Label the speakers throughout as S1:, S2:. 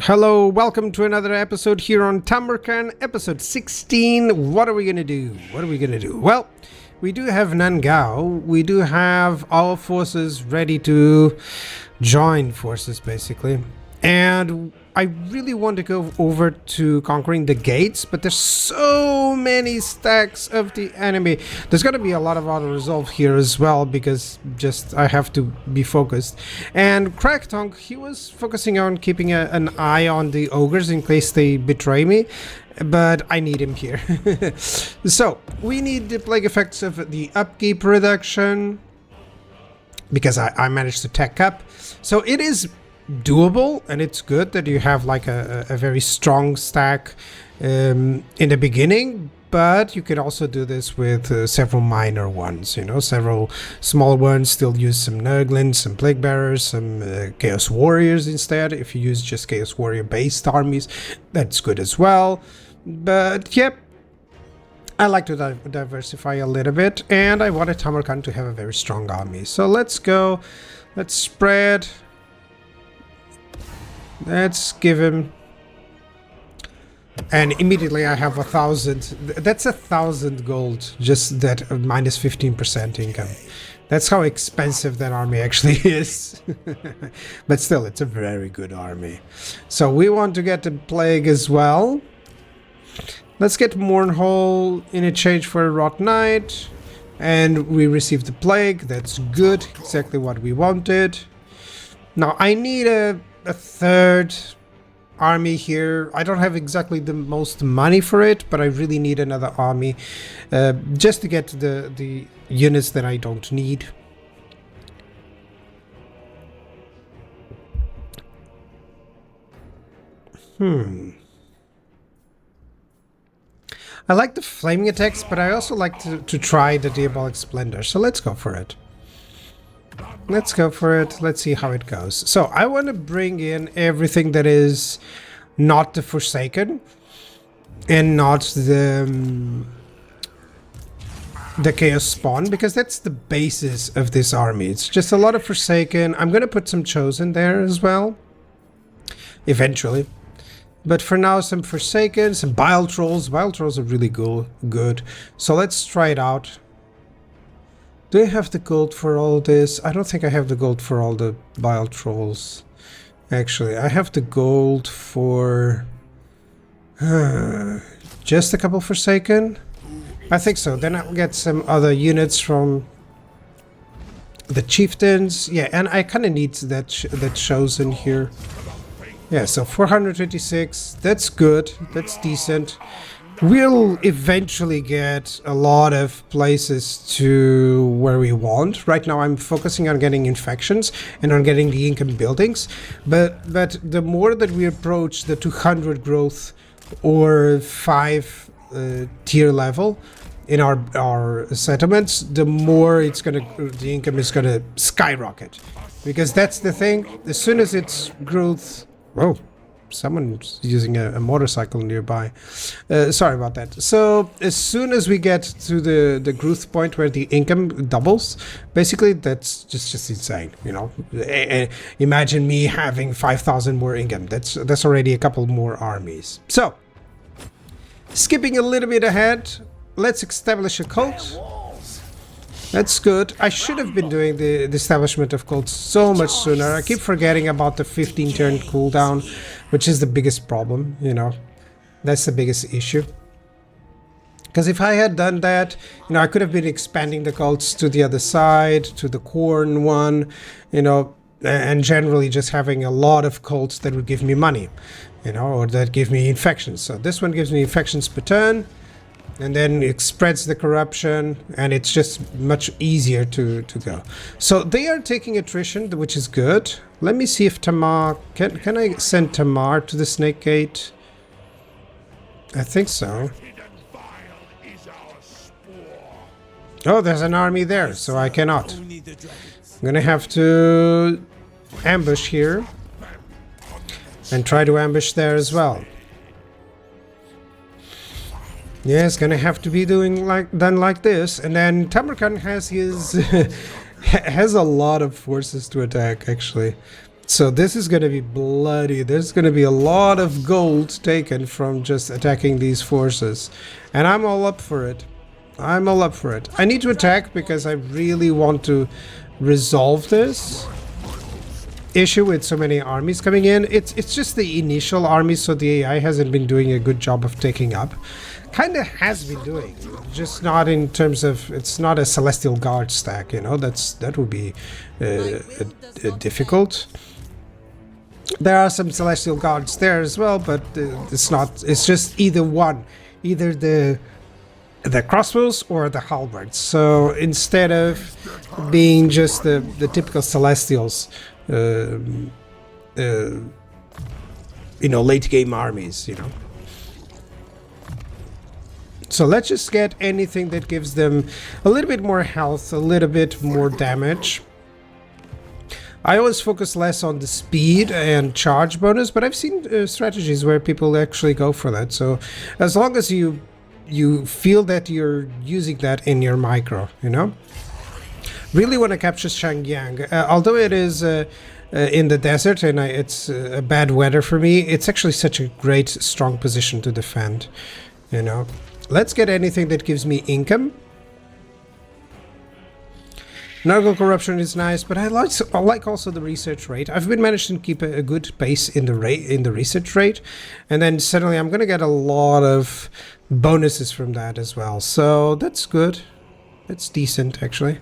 S1: Hello, welcome to another episode here on Tamurkhan, episode 16. What are we gonna do? Well, we do have Nangao. We do have our forces ready to join forces, basically. And I really want to go over to conquering the gates, but there's so many stacks of the enemy. There's going to be a lot of auto-resolve here as well, because just I have to be focused. And Cracktonk, he was focusing on keeping an eye on the ogres in case they betray me, but I need him here. So, we need the plague effects of the upkeep reduction, because I managed to tech up. So it is doable, and it's good that you have like a very strong stack in the beginning, but you can also do this with several minor ones, you know, several small ones. Still use some Nurglings, some Plague Bearers, some Chaos Warriors instead. If you use just Chaos Warrior based armies, that's good as well. But yep, I like to diversify a little bit, and I wanted Tamurkhan to have a very strong army. So let's go, let's spread. Let's give him, and immediately I have 1,000. That's 1,000 gold, just that minus 15% income. That's how expensive that army actually is. But still, it's a very good army. So we want to get the plague as well. Let's get Mournhole in exchange for a Rot Knight, and we receive the plague. That's good, exactly what we wanted. Now I need a third army here. I don't have exactly the most money for it, but I really need another army just to get the units that I don't need. I like the flaming attacks, but I also like to try the Diabolic Splendor, so let's go for it. Let's go for it. Let's see how it goes. So I want to bring in everything that is not the Forsaken and not the Chaos Spawn, because that's the basis of this army. It's just a lot of Forsaken. I'm going to put some Chosen there as well, eventually. But for now, some Forsaken, some Bile Trolls. Bile Trolls are really good. So let's try it out. Do I have the gold for all this? I don't think I have the gold for all the Bile Trolls. Actually, I have the gold for just a couple Forsaken. I think so. Then I'll get some other units from the Chieftains. Yeah, and I kind of need that Chosen here. Yeah, so 426. That's good. That's decent. We'll eventually get a lot of places to where we want. Right now I'm focusing on getting infections and on getting the income buildings. But the more that we approach the 200 growth or 5 tier level in our settlements, the more the income is gonna skyrocket. Because that's the thing, as soon as it's growth... Whoa. Someone's using a motorcycle nearby. Sorry about that. So as soon as we get to the growth point where the income doubles, basically that's just insane, you know. Imagine me having 5,000 more income. That's already a couple more armies. So skipping a little bit ahead, let's establish a cult. That's good. I should have been doing the establishment of cults so much sooner. I keep forgetting about the 15 turn cooldown, which is the biggest problem, you know. That's the biggest issue. Because if I had done that, you know, I could have been expanding the cults to the other side, to the corn one, you know, and generally just having a lot of cults that would give me money, you know, or that give me infections. So this one gives me infections per turn. And then it spreads the corruption, and it's just much easier to go. So they are taking attrition, which is good. Let me see if Tamar... Can I send Tamar to the Snake Gate? I think so. Oh, there's an army there, so I cannot. I'm gonna have to ambush here. And try to ambush there as well. Yeah, it's gonna have to be done like this, and then Tamurkhan has his has a lot of forces to attack actually. So this is going to be bloody. There's going to be a lot of gold taken from just attacking these forces. And I'm all up for it. I'm all up for it. I need to attack because I really want to resolve this issue with so many armies coming in. It's just the initial armies, so the AI hasn't been doing a good job of taking up. Kinda has been doing, just not in terms of, it's not a Celestial Guard stack, you know, that would be difficult. There are some Celestial Guards there as well, but it's just either one, either the crossbows or the halberds. So instead of being just the typical Celestials, you know, late game armies, you know. So let's just get anything that gives them a little bit more health, a little bit more damage. I always focus less on the speed and charge bonus, but I've seen strategies where people actually go for that. So as long as you feel that you're using that in your micro, you know. Really want to capture Shangyang. Although it is in the desert and it's bad weather for me, it's actually such a great, strong position to defend, you know. Let's get anything that gives me income. Nurgle corruption is nice, but I like also the research rate. I've been managing to keep a good pace in the research rate, and then suddenly I'm gonna get a lot of bonuses from that as well. So that's good. That's decent actually.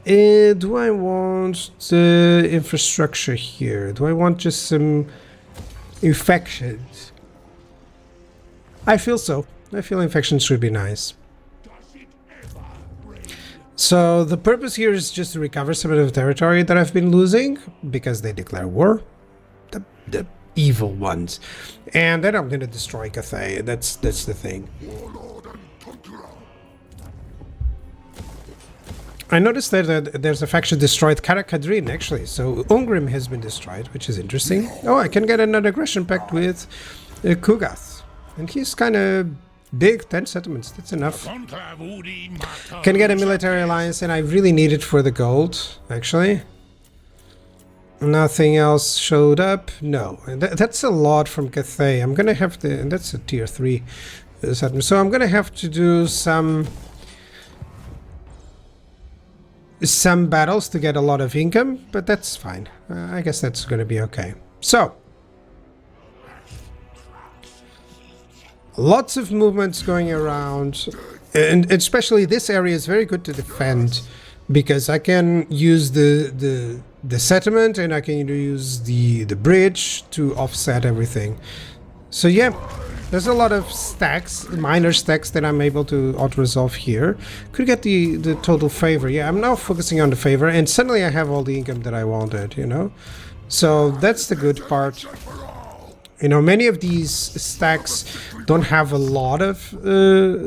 S1: Do I want the infrastructure here? Do I want just some infections? I feel so. I feel infections should be nice. So the purpose here is just to recover some of the territory that I've been losing because they declare war. The evil ones. And then I'm gonna destroy Cathay. That's the thing. I noticed that there's a faction destroyed Karakadrin actually, so Ungrim has been destroyed, which is interesting. Oh, I can get another aggression pact with Kugath. And he's kind of big, 10 settlements, that's enough. Can get a military alliance, and I really need it for the gold, actually. Nothing else showed up? No. That's a lot from Cathay. I'm gonna have to, and that's a tier 3 settlement, so I'm gonna have to do some battles to get a lot of income, but that's fine. I guess that's gonna be okay. So, lots of movements going around, and especially this area is very good to defend because I can use the settlement and I can use the bridge to offset everything. So yeah, there's a lot of stacks, minor stacks that I'm able to auto-resolve here. Could get the total favor. Yeah, I'm now focusing on the favor, and suddenly I have all the income that I wanted, you know? So that's the good part. You know, many of these stacks don't have a lot of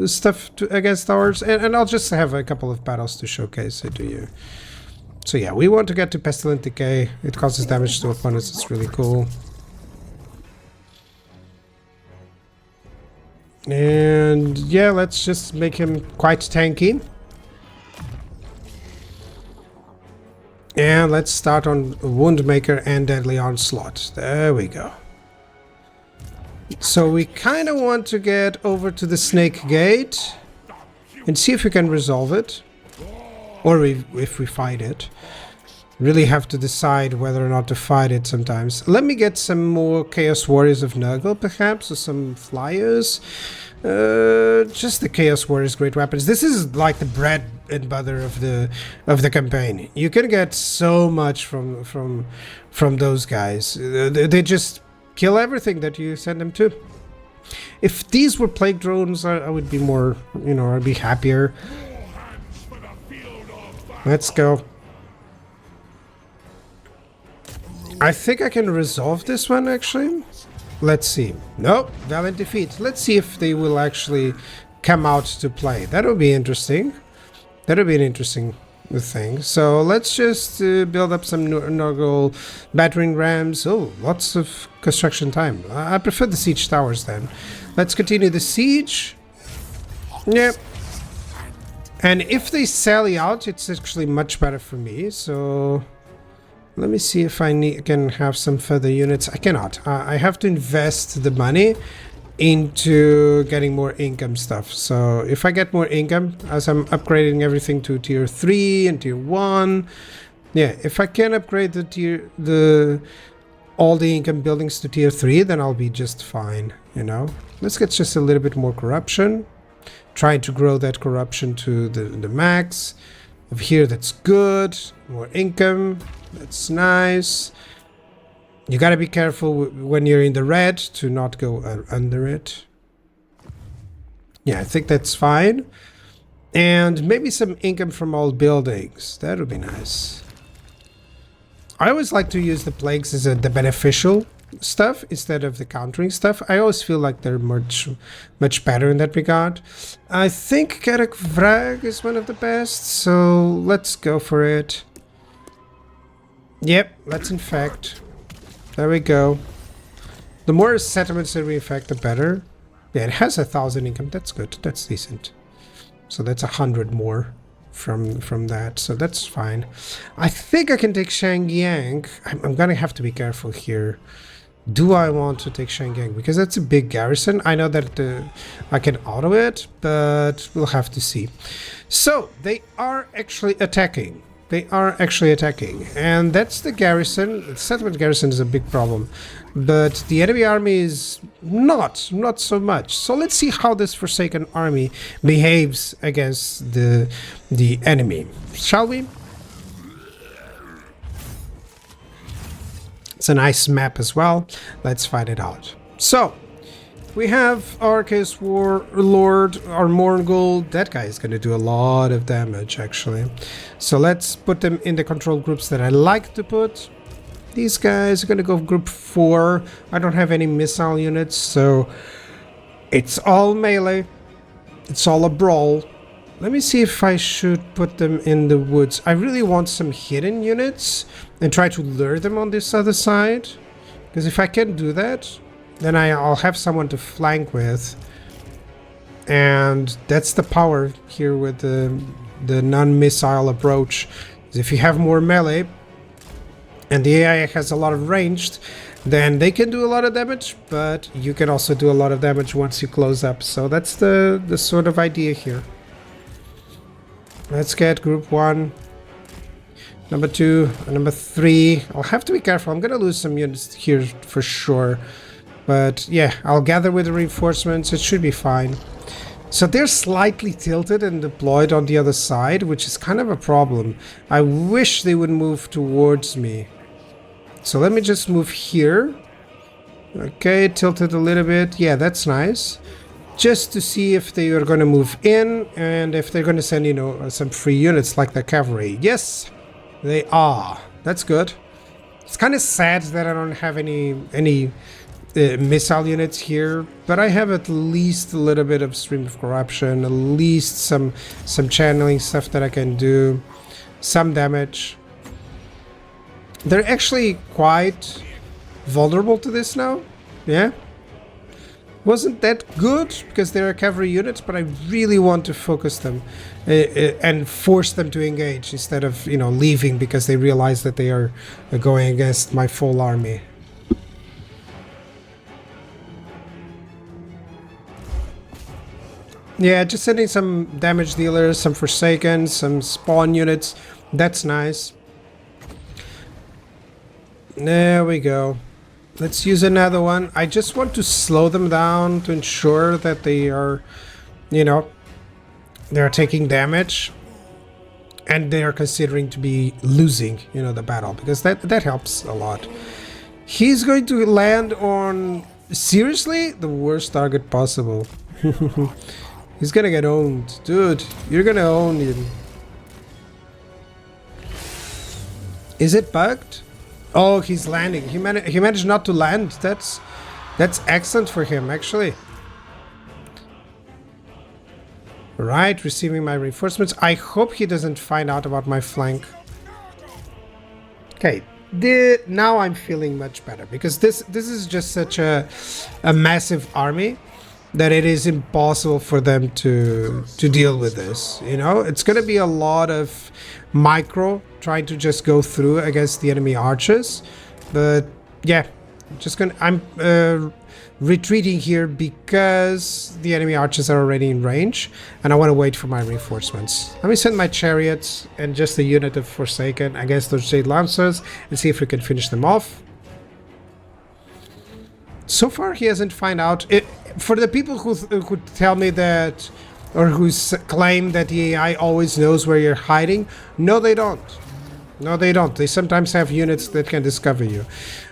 S1: stuff against ours, and I'll just have a couple of battles to showcase it to you. So yeah, we want to get to Pestilent Decay. It causes damage to opponents, it's really cool. And yeah, let's just make him quite tanky. And let's start on Woundmaker and Deadly Onslaught. There we go. So we kind of want to get over to the Snake Gate and see if we can resolve it, or if we fight it. Really have to decide whether or not to fight it sometimes. Let me get some more Chaos Warriors of Nurgle, perhaps, or some Flyers. Just the Chaos Warriors great weapons. This is like the bread and butter of the campaign. You can get so much from those guys. They just kill everything that you send them to. If these were plague drones, I would be more, you know, I'd be happier. Let's go. I think I can resolve this one, actually. Let's see. Nope, valiant defeat. Let's see if they will actually come out to play. That would be interesting. That would be an interesting thing. So let's just build up some Nurgle battering rams. Oh, lots of construction time. I prefer the siege towers then. Let's continue the siege. Yep. And if they sally out, it's actually much better for me. So Let me see if I can have some further units. I cannot. I have to invest the money into getting more income stuff. So if I get more income as I'm upgrading everything to tier 3 and tier 1, yeah, if I can upgrade all the income buildings to tier 3, then I'll be just fine, you know. Let's get just a little bit more corruption. Trying to grow that corruption to the max. Over here, that's good. More income. That's nice. You gotta be careful when you're in the red to not go under it. Yeah, I think that's fine. And maybe some income from all buildings. That would be nice. I always like to use the plagues as the beneficial stuff instead of the countering stuff. I always feel like they're much better in that regard. I think Karak Vrag is one of the best, so let's go for it. Yep, let's infect. There we go. The more settlements that we infect, the better. Yeah, it has 1,000 income. That's good. That's decent. So that's 100 more from that. So that's fine. I think I can take Shangyang. I'm gonna have to be careful here. Do I want to take Shangyang? Because that's a big garrison. I know that I can auto it, but we'll have to see. So they are actually attacking. They are actually attacking. And that's the garrison. The settlement garrison is a big problem. But the enemy army is not so much. So let's see how this Forsaken army behaves against the enemy. Shall we? It's a nice map as well. Let's find it out. So, we have Arceus Warlord, our Morgul. That guy is going to do a lot of damage, actually. So let's put them in the control groups that I like to put. These guys are going to go group 4. I don't have any missile units, so it's all melee. It's all a brawl. Let me see if I should put them in the woods. I really want some hidden units and try to lure them on this other side. Because if I can do that, then I'll have someone to flank with. And that's the power here with the non-missile approach. If you have more melee and the AI has a lot of ranged, then they can do a lot of damage, but you can also do a lot of damage once you close up. So that's the sort of idea here. Let's get group 1, number 2, and number 3. I'll have to be careful. I'm gonna lose some units here for sure. But yeah, I'll gather with the reinforcements. It should be fine. So they're slightly tilted and deployed on the other side, which is kind of a problem. I wish they would move towards me. So let me just move here. Okay, tilted a little bit. Yeah, that's nice. Just to see if they are going to move in and if they're going to send, you know, some free units like the cavalry. Yes, they are. That's good. It's kind of sad that I don't have any missile units here, but I have at least a little bit of stream of corruption, at least some channeling stuff that I can do, some damage. They're actually quite vulnerable to this now. Yeah. Wasn't that good because they're a cavalry unit, but I really want to focus them and force them to engage instead of, you know, leaving because they realize that they are going against my full army. Yeah, just sending some damage dealers, some Forsaken, some spawn units. That's nice. There we go. Let's use another one. I just want to slow them down to ensure that they are, you know, they're taking damage and they are considering to be losing, you know, the battle, because that helps a lot. He's going to land on, seriously, the worst target possible. He's gonna get owned. Dude, you're gonna own him. Is it bugged? Oh, he's landing. He managed not to land. That's excellent for him, actually. Right, receiving my reinforcements. I hope he doesn't find out about my flank. Okay, now I'm feeling much better because this is just such a massive army that it is impossible for them to deal with this. You know, it's going to be a lot of micro trying to just go through against the enemy archers. But yeah, I'm retreating here because the enemy archers are already in range, and I want to wait for my reinforcements. Let me send my chariots and just a unit of Forsaken against those Jade Lancers and see if we can finish them off. So far, he hasn't found out. For the people who tell me that, or who claim that the AI always knows where you're hiding, no, they don't. No, they don't. They sometimes have units that can discover you.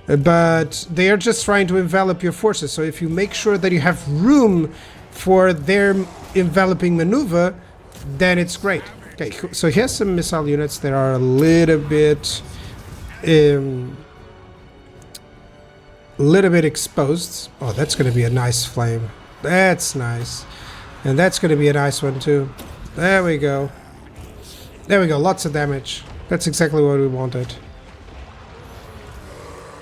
S1: But they are just trying to envelop your forces. So if you make sure that you have room for their enveloping maneuver, then it's great. Okay, so here's some missile units that are a little bit exposed. Oh, that's going to be a nice flame. That's nice. And that's going to be a nice one too. There we go. There we go. Lots of damage. That's exactly what we wanted.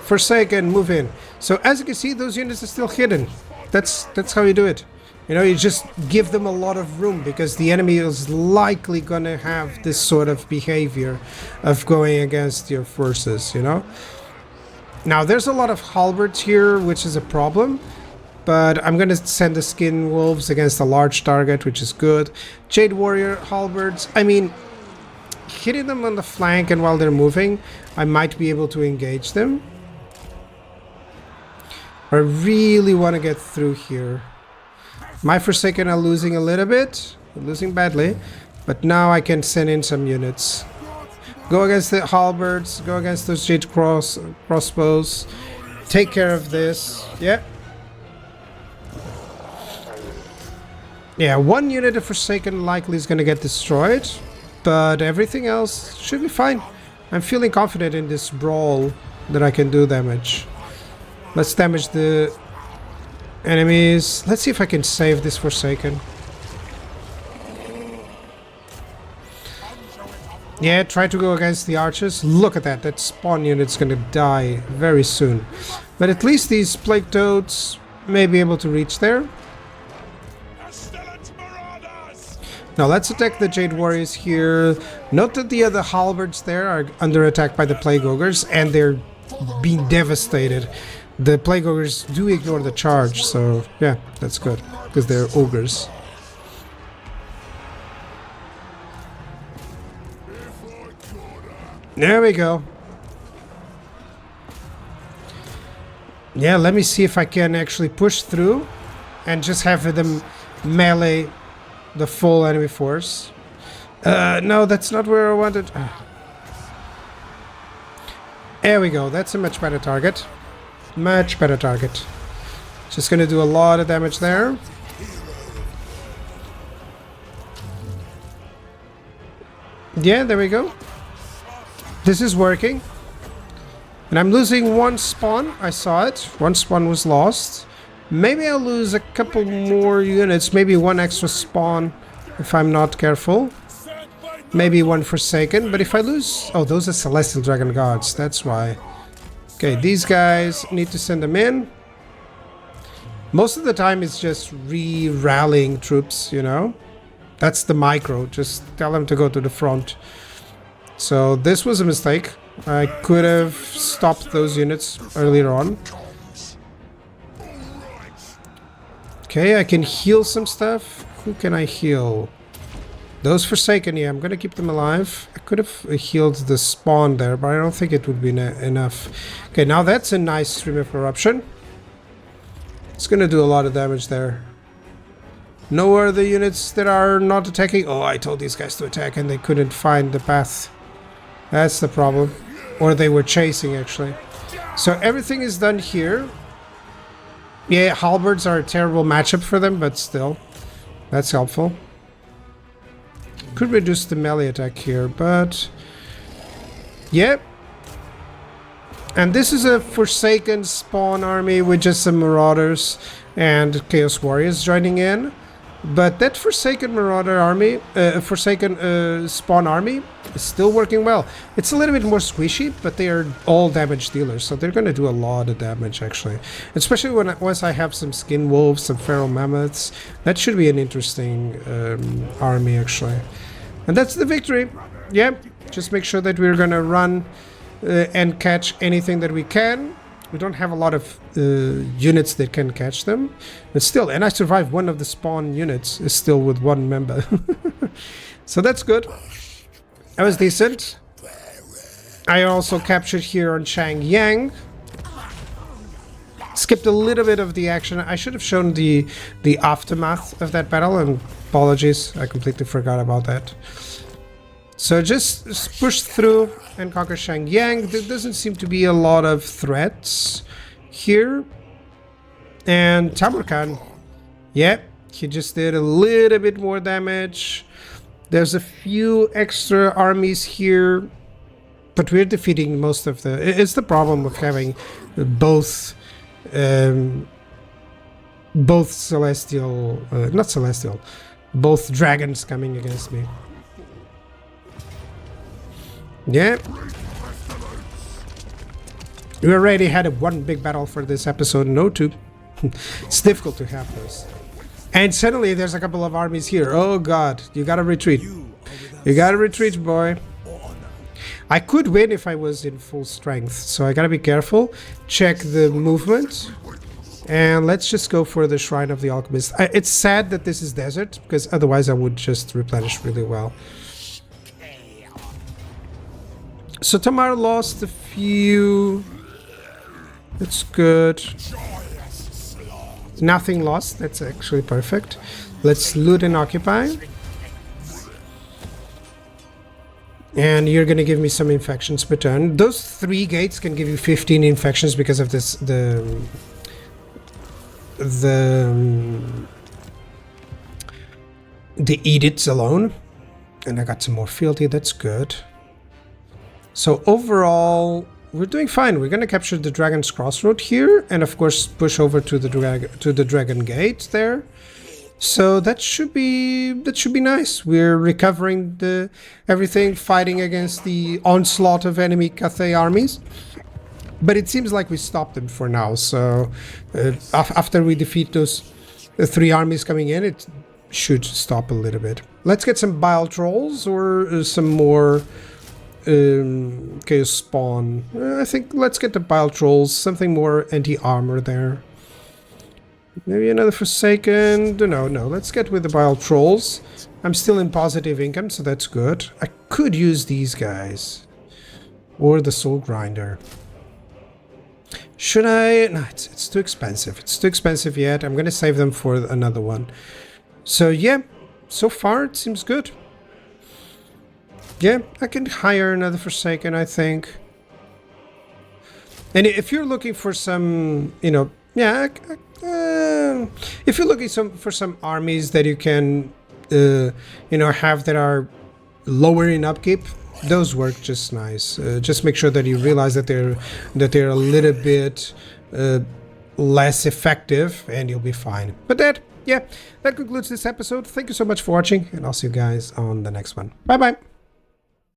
S1: Forsaken, move in. So as you can see, those units are still hidden. That's how you do it. You know, you just give them a lot of room because the enemy is likely going to have this sort of behavior of going against your forces, you know. Now, there's a lot of halberds here, which is a problem. But I'm going to send the skin wolves against a large target, which is good. Jade warrior halberds. I mean, hitting them on the flank and while they're moving, I might be able to engage them. I really want to get through here. My Forsaken are losing a little bit. They're losing badly. But now I can send in some units. Go against the halberds. Go against those jade crossbows. Take care of this. Yeah. Yeah, one unit of Forsaken likely is going to get destroyed. But everything else should be fine. I'm feeling confident in this brawl that I can do damage. Let's damage the enemies. Let's see if I can save this Forsaken. Yeah, try to go against the archers. Look at that. That spawn unit's going to die very soon. But at least these plague toads may be able to reach there. Now let's attack the Jade Warriors here. Note that the other halberds there are under attack by the Plague Ogres and they're being devastated. The Plague Ogres do ignore the charge, so yeah, that's good, because they're ogres. There we go. Yeah, let me see if I can actually push through and just have them melee the full enemy force. No, that's not where I wanted. There we go. That's a much better target. Much better target. Just gonna do a lot of damage there. Yeah, there we go. This is working. And I'm losing one spawn. I saw it. One spawn was lost. Maybe I'll lose a couple more units. Maybe one extra spawn if I'm not careful. Maybe one Forsaken. But if I lose... Oh, those are Celestial Dragon Guards. That's why. Okay, these guys need to send them in. Most of the time it's just re-rallying troops, you know. That's the micro. Just tell them to go to the front. So this was a mistake. I could have stopped those units earlier on. Okay, I can heal some stuff. Who can I heal? Those Forsaken, yeah, I'm gonna keep them alive. I could have healed the spawn there, but I don't think it would be enough. Okay, now that's a nice Stream of Corruption. It's gonna do a lot of damage there. No other units that are not attacking. Oh, I told these guys to attack and they couldn't find the path. That's the problem. Or they were chasing, actually. So everything is done here. Yeah, halberds are a terrible matchup for them, but still. That's helpful. Could reduce the melee attack here, but... Yep. And this is a Forsaken spawn army with just some Marauders and Chaos Warriors joining in. But that Forsaken Marauder army, Forsaken Spawn army is still working well. It's a little bit more squishy, but they are all damage dealers, so they're going to do a lot of damage actually. Especially once I have some Skin Wolves, some Feral Mammoths. That should be an interesting army actually. And that's the victory. Yeah, just make sure that we're going to run and catch anything that we can. We don't have a lot of units that can catch them, but still, and I survived one of the spawn units, is still with one member. So that's good. That was decent. I also captured here on Shangyang. Skipped a little bit of the action. I should have shown the aftermath of that battle, and apologies, I completely forgot about that. So just push through and conquer Shangyang. There doesn't seem to be a lot of threats here. And Tamurkhan, yeah, he just did a little bit more damage. There's a few extra armies here, but we're defeating most of the... It's the problem of having both celestial... not celestial, both dragons coming against me. Yeah. We already had one big battle for this episode, no two. It's difficult to have those. And suddenly there's a couple of armies here. Oh god, you gotta retreat. You gotta retreat, boy. I could win if I was in full strength, so I gotta be careful. Check the movement. And let's just go for the Shrine of the Alchemist. It's sad that this is desert, because otherwise I would just replenish really well. So Tamar lost a few. That's good. Nothing lost. That's actually perfect. Let's loot and occupy. And you're gonna give me some infections per turn. Those 3 gates can give you 15 infections because of this. The edicts alone. And I got some more fealty. That's good. So overall, we're doing fine. We're gonna capture the Dragon's Crossroad here, and of course push over to the Dragon Gate there. So that should be nice. We're recovering everything, fighting against the onslaught of enemy Cathay armies. But it seems like we stopped them for now. So after we defeat those 3 armies coming in, it should stop a little bit. Let's get some Bile Trolls or some more. Chaos Spawn. I think let's get the Bile Trolls, something more anti-armor there. Maybe another Forsaken. No, let's get with the Bile Trolls. I'm still in positive income, so that's good. I could use these guys. Or the Soul Grinder. Should I? No, it's too expensive. It's too expensive yet. I'm gonna save them for another one. So yeah, so far it seems good. Yeah, I can hire another Forsaken, I think. And if you're looking for some, you know, yeah, if you're looking for some armies that you can, you know, have that are lower in upkeep, those work just nice. Just make sure that you realize that they're a little bit less effective, and you'll be fine. But that concludes this episode. Thank you so much for watching, and I'll see you guys on the next one. Bye bye.